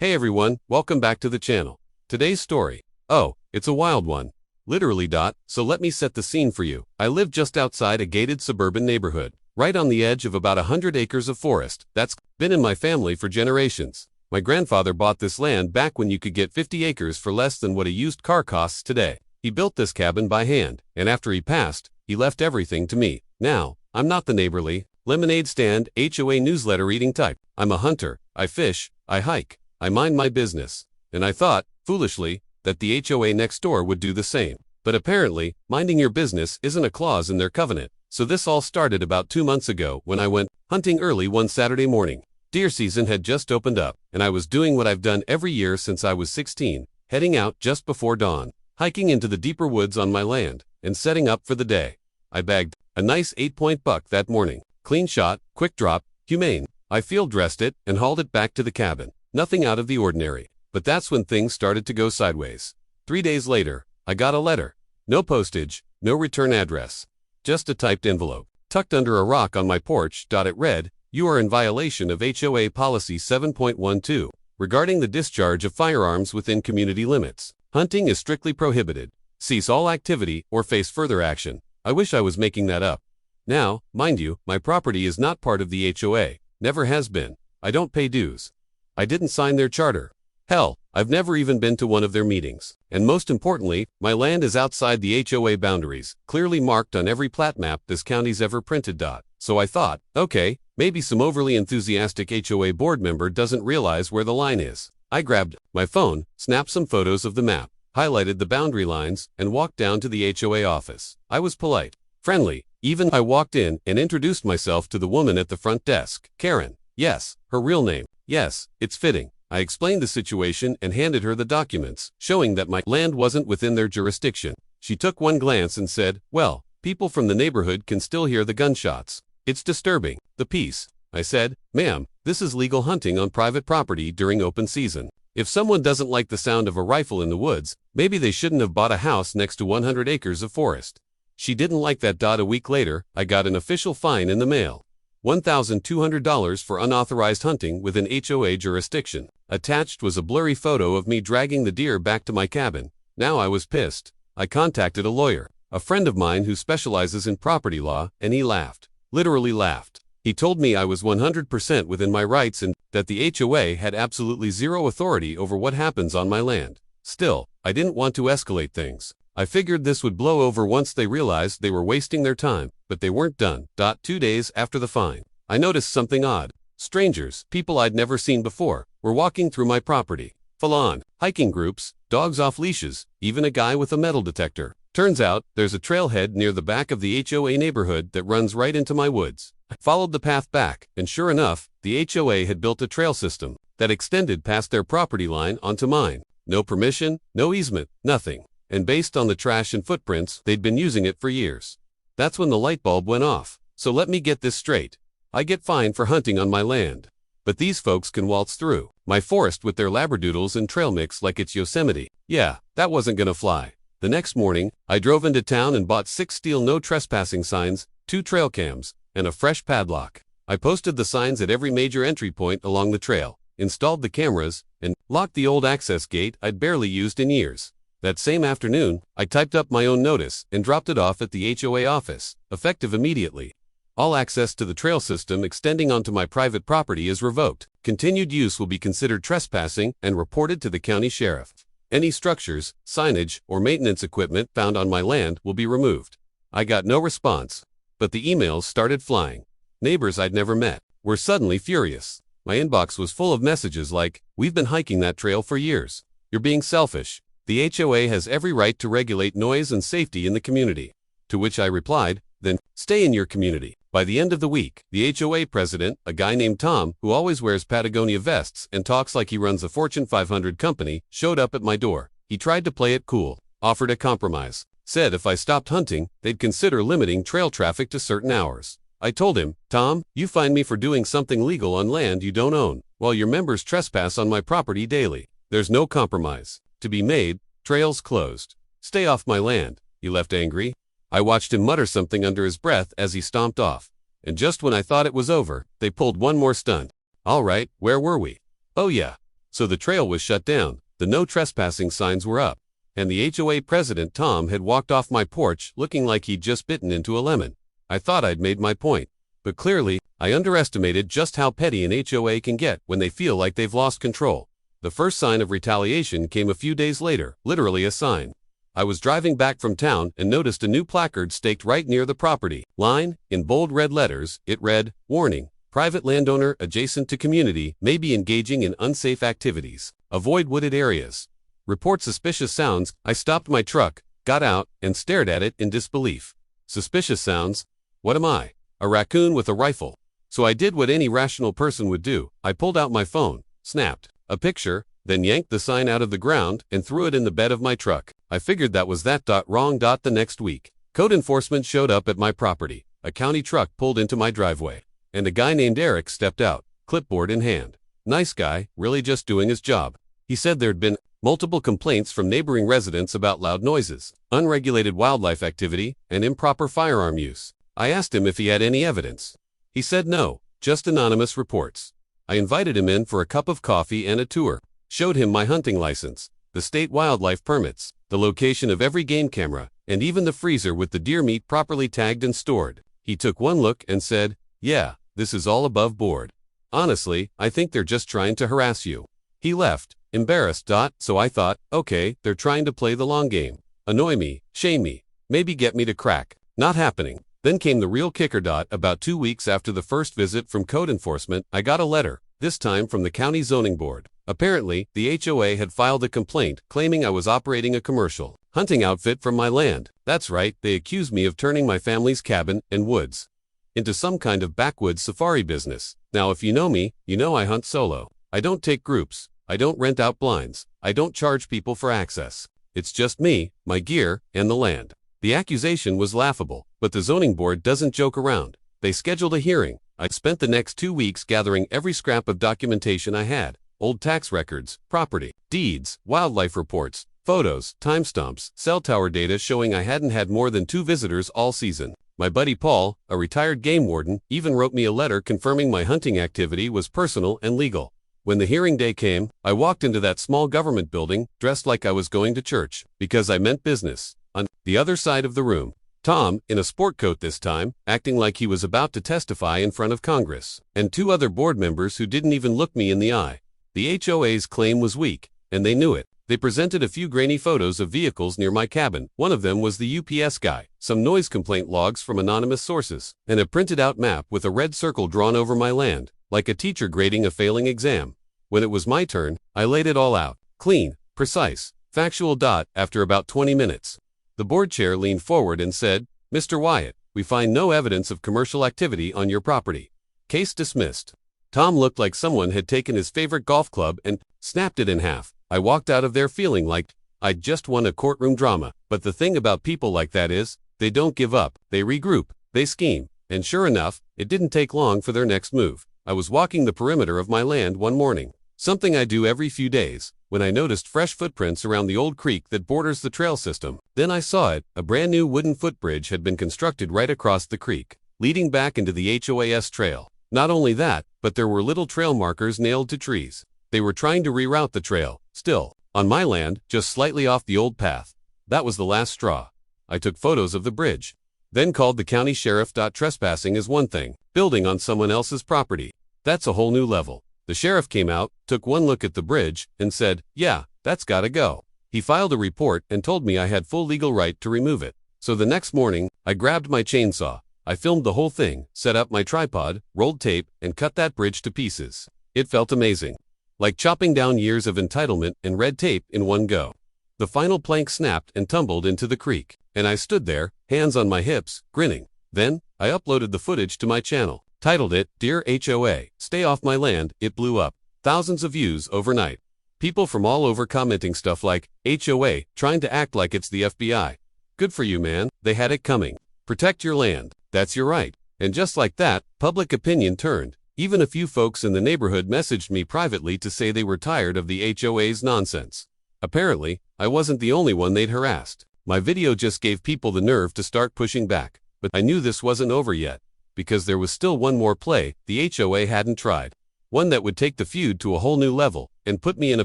Hey everyone, welcome back to the channel. Today's story. Oh, it's a wild one. Literally. So let me set the scene for you. I live just outside a gated suburban neighborhood, right on the edge of about 100 acres of forest that's been in my family for generations. My grandfather bought this land back when you could get 50 acres for less than what a used car costs today. He built this cabin by hand, and after he passed, he left everything to me. Now, I'm not the neighborly, lemonade stand, HOA newsletter reading type. I'm a hunter. I fish, I hike, I mind my business. And I thought, foolishly, that the HOA next door would do the same. But apparently, minding your business isn't a clause in their covenant. So this all started about 2 months ago when I went hunting early one Saturday morning. Deer season had just opened up, and I was doing what I've done every year since I was 16, heading out just before dawn, hiking into the deeper woods on my land, and setting up for the day. I bagged a nice 8-point buck that morning. Clean shot, quick drop, humane. I field dressed it and hauled it back to the cabin. Nothing out of the ordinary. But that's when things started to go sideways. 3 days later, I got a letter. No postage, no return address. Just a typed envelope, tucked under a rock on my porch. It read, "You are in violation of HOA Policy 7.12, regarding the discharge of firearms within community limits. Hunting is strictly prohibited. Cease all activity or face further action." I wish I was making that up. Now, mind you, my property is not part of the HOA. Never has been. I don't pay dues. I didn't sign their charter. Hell, I've never even been to one of their meetings. And most importantly, my land is outside the HOA boundaries, clearly marked on every plat map this county's ever printed. So I thought, okay, maybe some overly enthusiastic HOA board member doesn't realize where the line is. I grabbed my phone, snapped some photos of the map, highlighted the boundary lines, and walked down to the HOA office. I was polite, friendly. Even I walked in and introduced myself to the woman at the front desk. Karen. Yes, her real name. Yes, it's fitting. I explained the situation and handed her the documents, showing that my land wasn't within their jurisdiction. She took one glance and said, "Well, people from the neighborhood can still hear the gunshots. It's disturbing. The peace." I said, "Ma'am, this is legal hunting on private property during open season. If someone doesn't like the sound of a rifle in the woods, maybe they shouldn't have bought a house next to 100 acres of forest." She didn't like that. A week later, I got an official fine in the mail. $1,200 for unauthorized hunting within HOA jurisdiction. Attached was a blurry photo of me dragging the deer back to my cabin. Now I was pissed. I contacted a lawyer, a friend of mine who specializes in property law, and he laughed. Literally laughed. He told me I was 100% within my rights and that the HOA had absolutely zero authority over what happens on my land. Still, I didn't want to escalate things. I figured this would blow over once they realized they were wasting their time, but they weren't done. 2 days after the fine, I noticed something odd. Strangers, people I'd never seen before, were walking through my property. Full-on, hiking groups, dogs off leashes, even a guy with a metal detector. Turns out, there's a trailhead near the back of the HOA neighborhood that runs right into my woods. I followed the path back, and sure enough, the HOA had built a trail system that extended past their property line onto mine. No permission, no easement, nothing. And based on the trash and footprints, they'd been using it for years. That's when the light bulb went off. So let me get this straight. I get fined for hunting on my land. But these folks can waltz through my forest with their labradoodles and trail mix like it's Yosemite. Yeah, that wasn't gonna fly. The next morning, I drove into town and bought 6 steel no trespassing signs, 2 trail cams, and a fresh padlock. I posted the signs at every major entry point along the trail, installed the cameras, and locked the old access gate I'd barely used in years. That same afternoon, I typed up my own notice and dropped it off at the HOA office, effective immediately. All access to the trail system extending onto my private property is revoked. Continued use will be considered trespassing and reported to the county sheriff. Any structures, signage, or maintenance equipment found on my land will be removed. I got no response, but the emails started flying. Neighbors I'd never met were suddenly furious. My inbox was full of messages like, "We've been hiking that trail for years. You're being selfish. The HOA has every right to regulate noise and safety in the community." To which I replied, "Then, stay in your community." By the end of the week, the HOA president, a guy named Tom, who always wears Patagonia vests and talks like he runs a Fortune 500 company, showed up at my door. He tried to play it cool, offered a compromise, said if I stopped hunting, they'd consider limiting trail traffic to certain hours. I told him, "Tom, you fine me for doing something legal on land you don't own, while your members trespass on my property daily. There's no compromise to be made. Trails closed. Stay off my land." He left angry. I watched him mutter something under his breath as he stomped off. And just when I thought it was over, they pulled one more stunt. All right, where were we? Oh yeah, So the trail was shut down, the no trespassing signs were up, and the HOA president Tom had walked off my porch looking like he'd just bitten into a lemon. I thought I'd made my point, but clearly, I underestimated just how petty an HOA can get when they feel like they've lost control. The first sign of retaliation came a few days later, literally a sign. I was driving back from town and noticed a new placard staked right near the property line. In bold red letters, it read, "Warning, private landowner adjacent to community may be engaging in unsafe activities. Avoid wooded areas. Report suspicious sounds." I stopped my truck, got out, and stared at it in disbelief. Suspicious sounds? What am I? A raccoon with a rifle? So I did what any rational person would do. I pulled out my phone, snapped a picture, then yanked the sign out of the ground and threw it in the bed of my truck. I figured that was that. Wrong. The next week, code enforcement showed up at my property. A county truck pulled into my driveway, and a guy named Eric stepped out, clipboard in hand. Nice guy, really just doing his job. He said there'd been multiple complaints from neighboring residents about loud noises, unregulated wildlife activity, and improper firearm use. I asked him if he had any evidence. He said no, just anonymous reports. I invited him in for a cup of coffee and a tour, showed him my hunting license, the state wildlife permits, the location of every game camera, and even the freezer with the deer meat properly tagged and stored. He took one look and said, "Yeah, this is all above board. Honestly, I think they're just trying to harass you." He left, embarrassed. So I thought, okay, they're trying to play the long game. Annoy me, shame me, maybe get me to crack. Not happening. Then came the real kicker. About 2 weeks after the first visit from code enforcement, I got a letter, this time from the county zoning board. Apparently, the HOA had filed a complaint claiming I was operating a commercial hunting outfit from my land. That's right, they accused me of turning my family's cabin and woods into some kind of backwoods safari business. Now if you know me, you know I hunt solo. I don't take groups. I don't rent out blinds. I don't charge people for access. It's just me, my gear, and the land. The accusation was laughable, but the zoning board doesn't joke around. They scheduled a hearing. I spent the next 2 weeks gathering every scrap of documentation I had. Old tax records, property, deeds, wildlife reports, photos, timestamps, cell tower data showing I hadn't had more than 2 visitors all season. My buddy Paul, a retired game warden, even wrote me a letter confirming my hunting activity was personal and legal. When the hearing day came, I walked into that small government building, dressed like I was going to church, because I meant business. On the other side of the room, Tom, in a sport coat this time, acting like he was about to testify in front of Congress, and 2 other board members who didn't even look me in the eye. The HOA's claim was weak, and they knew it. They presented a few grainy photos of vehicles near my cabin. One of them was the UPS guy, some noise complaint logs from anonymous sources, and a printed out map with a red circle drawn over my land, like a teacher grading a failing exam. When it was my turn, I laid it all out, clean, precise, factual. After about 20 minutes, the board chair leaned forward and said, "Mr. Wyatt, we find no evidence of commercial activity on your property. Case dismissed." Tom looked like someone had taken his favorite golf club and snapped it in half. I walked out of there feeling like I'd just won a courtroom drama. But the thing about people like that is, they don't give up, they regroup, they scheme. And sure enough, it didn't take long for their next move. I was walking the perimeter of my land one morning, something I do every few days, when I noticed fresh footprints around the old creek that borders the trail system. Then I saw it. A brand new wooden footbridge had been constructed right across the creek, leading back into the HOAS trail. Not only that, but there were little trail markers nailed to trees. They were trying to reroute the trail, still, on my land, just slightly off the old path. That was the last straw. I took photos of the bridge, then called the county sheriff. Trespassing is one thing, building on someone else's property, that's a whole new level. The sheriff came out, took one look at the bridge, and said, "Yeah, that's gotta go." He filed a report and told me I had full legal right to remove it. So the next morning, I grabbed my chainsaw. I filmed the whole thing, set up my tripod, rolled tape, and cut that bridge to pieces. It felt amazing. Like chopping down years of entitlement and red tape in one go. The final plank snapped and tumbled into the creek, and I stood there, hands on my hips, grinning. Then, I uploaded the footage to my channel, titled it, "Dear HOA, Stay Off My Land." It blew up. Thousands of views overnight. People from all over commenting stuff like, "HOA, trying to act like it's the FBI. Good for you, man, they had it coming. Protect your land, that's your right." And just like that, public opinion turned. Even a few folks in the neighborhood messaged me privately to say they were tired of the HOA's nonsense. Apparently, I wasn't the only one they'd harassed. My video just gave people the nerve to start pushing back. But I knew this wasn't over yet, because there was still one more play the HOA hadn't tried. one that would take the feud to a whole new level and put me in a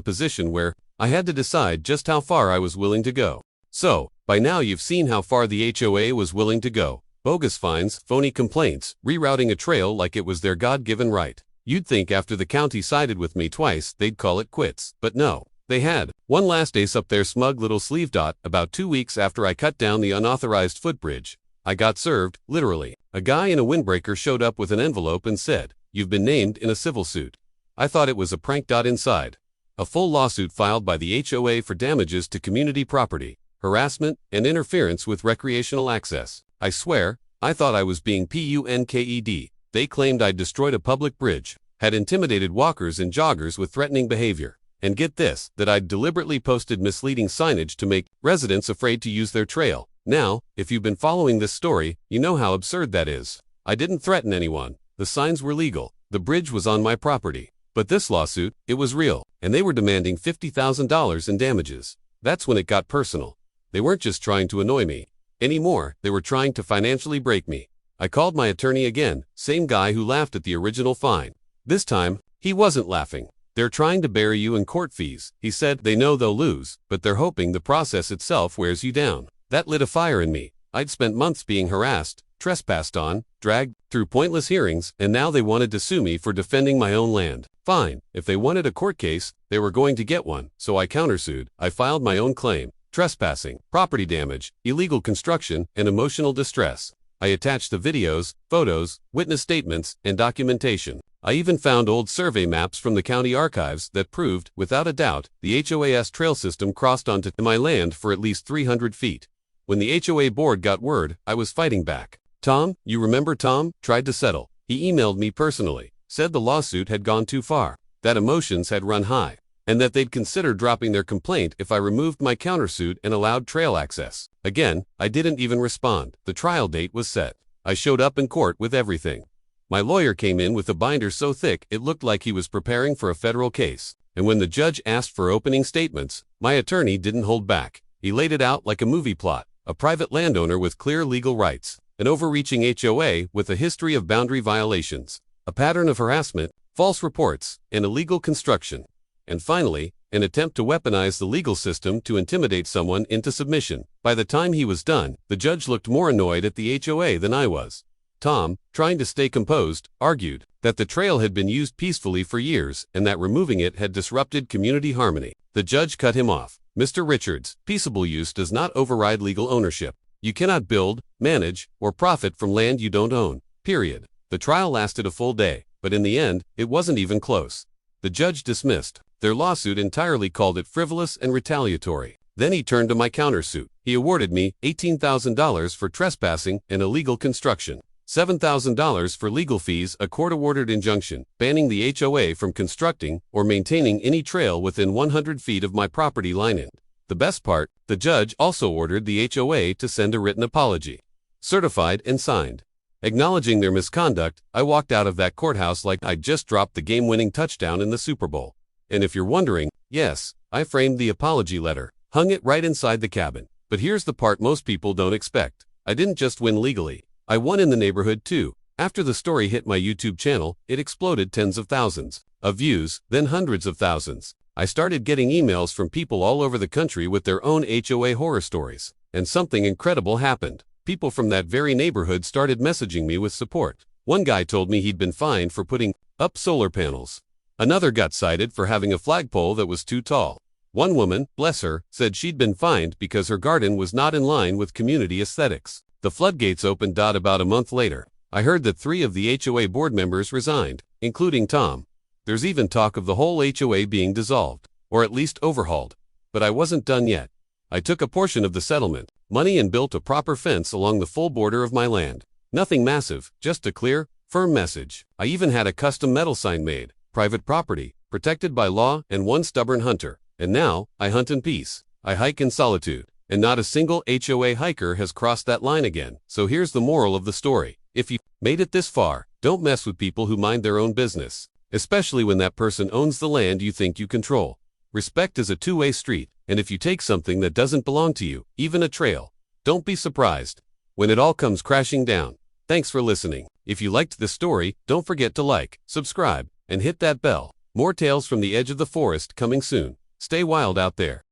position where I had to decide just how far I was willing to go. So, by now you've seen how far the HOA was willing to go. Bogus fines, phony complaints, rerouting a trail like it was their God-given right. You'd think after the county sided with me twice, they'd call it quits. But no, they had one last ace up their smug little sleeve. About 2 weeks after I cut down the unauthorized footbridge, I got served, literally. A guy in a windbreaker showed up with an envelope and said, "You've been named in a civil suit." I thought it was a prank. Inside, a full lawsuit filed by the HOA for damages to community property, harassment, and interference with recreational access. I swear, I thought I was being punked. They claimed I'd destroyed a public bridge, had intimidated walkers and joggers with threatening behavior, and get this, that I'd deliberately posted misleading signage to make residents afraid to use their trail. Now, if you've been following this story, you know how absurd that is. I didn't threaten anyone. The signs were legal. The bridge was on my property. But this lawsuit, it was real, and they were demanding $50,000 in damages. That's when it got personal. They weren't just trying to annoy me anymore, they were trying to financially break me. I called my attorney again, same guy who laughed at the original fine. This time, he wasn't laughing. "They're trying to bury you in court fees," he said. "They know they'll lose, but they're hoping the process itself wears you down." That lit a fire in me. I'd spent months being harassed, trespassed on, dragged through pointless hearings, and now they wanted to sue me for defending my own land. Fine, if they wanted a court case, they were going to get one, so I countersued. I filed my own claim: trespassing, property damage, illegal construction, and emotional distress. I attached the videos, photos, witness statements, and documentation. I even found old survey maps from the county archives that proved, without a doubt, the HOA's trail system crossed onto my land for at least 300 feet. When the HOA board got word, I was fighting back. Tom, you remember Tom, tried to settle. He emailed me personally, said the lawsuit had gone too far, that emotions had run high, and that they'd consider dropping their complaint if I removed my countersuit and allowed trail access. Again, I didn't even respond. The trial date was set. I showed up in court with everything. My lawyer came in with a binder so thick it looked like he was preparing for a federal case. And when the judge asked for opening statements, my attorney didn't hold back. He laid it out like a movie plot: a private landowner with clear legal rights, an overreaching HOA with a history of boundary violations, a pattern of harassment, false reports, and illegal construction, and finally, an attempt to weaponize the legal system to intimidate someone into submission. By the time he was done, the judge looked more annoyed at the HOA than I was. Tom, trying to stay composed, argued that the trail had been used peacefully for years and that removing it had disrupted community harmony. The judge cut him off. "Mr. Richards, peaceable use does not override legal ownership. You cannot build, manage, or profit from land you don't own, period." The trial lasted a full day, but in the end, it wasn't even close. The judge dismissed their lawsuit entirely, called it frivolous and retaliatory. Then he turned to my countersuit. He awarded me $18,000 for trespassing and illegal construction, $7,000 for legal fees, a court-awarded injunction banning the HOA from constructing or maintaining any trail within 100 feet of my property line end. The best part, the judge also ordered the HOA to send a written apology, certified and signed. Acknowledging their misconduct, I walked out of that courthouse like I'd just dropped the game-winning touchdown in the Super Bowl. And if you're wondering, yes, I framed the apology letter, hung it right inside the cabin. But here's the part most people don't expect. I didn't just win legally. I won in the neighborhood too. After the story hit my YouTube channel, it exploded tens of thousands of views, then hundreds of thousands. I started getting emails from people all over the country with their own HOA horror stories. And something incredible happened. People from that very neighborhood started messaging me with support. One guy told me he'd been fined for putting up solar panels. Another got cited for having a flagpole that was too tall. One woman, bless her, said she'd been fined because her garden was not in line with community aesthetics. The floodgates opened. About a month later, I heard that 3 of the HOA board members resigned, including Tom. There's even talk of the whole HOA being dissolved, or at least overhauled. But I wasn't done yet. I took a portion of the settlement money and built a proper fence along the full border of my land. Nothing massive, just a clear, firm message. I even had a custom metal sign made: private property, protected by law, and one stubborn hunter. And now, I hunt in peace. I hike in solitude. And not a single HOA hiker has crossed that line again. So here's the moral of the story. If you made it this far, don't mess with people who mind their own business, especially when that person owns the land you think you control. Respect is a two-way street, and if you take something that doesn't belong to you, even a trail, don't be surprised when it all comes crashing down. Thanks for listening. If you liked this story, don't forget to like, subscribe, and hit that bell. More tales from the edge of the forest coming soon. Stay wild out there.